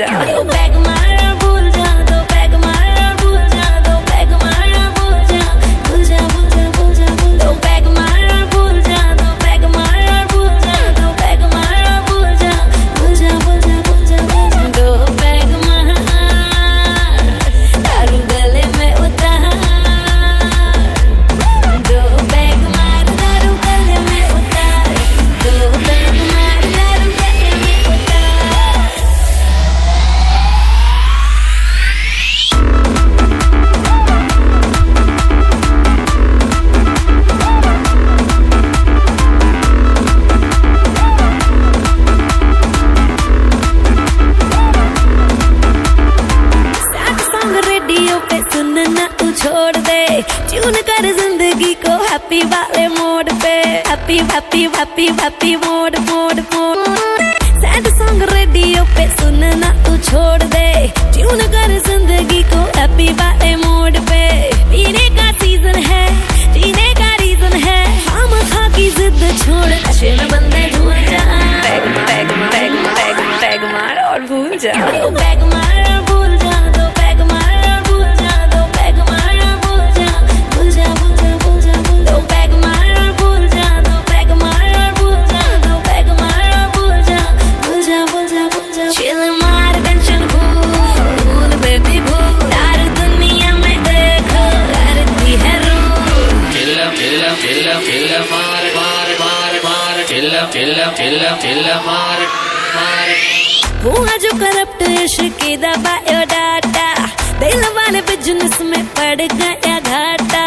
जा। दो पैग मार और भूल जा, दो पैग मार और भूल जा, दो पैग मार और भूल जा, भूल जा भूल जा भूल जा भूल। दो पैग मार और भूल जा, दो पैग मार और भूल जा, दो पैग मार और भूल जा, भूल जा भूल जा भूल जा भूल जा। दो पैग मार दारू गले में उतार, दो पैग मार दारू गले में उतार, दो पैग मार दारू गले में उतार। रेडियो पे सुनना तू छोड़ दे, ट्यून कर जिंदगी को हैप्पी वाले मोड पे, happy happy happy happy mode mode mode. Sad song radio पे सुनना तू छोड़ दे, ट्यून कर जिंदगी को हैप्पी वाले मोड पे। पीने का सीजन है, जीने का रीजन है, हम खा की जिद छोड़, नशे में बंदे भूल जा। Peg peg peg peg peg मार और भूल जा, दो पैग मार और भूल जा, दो पैग मार और भूल जा, दो पैग मार और भूल जा, भूल जा भूल जा भूल जा भूल। दो पैग मार और भूल जा, दो पैग मार और भूल जा, दो पैग मार और भूल जा, भूल जा भूल जा भूल जा। चिल मार टेंशन भूल बेबी भूल, सारी दुनिया में देखो करती है rule. Chill chill chill chill मार मार मार मार, चिल चिल चिल चिल मार मार। हुआ जो करप्ट इश्क दा बायोडाटा, दिल वाले बिजनेस में पड़ गया घाटा।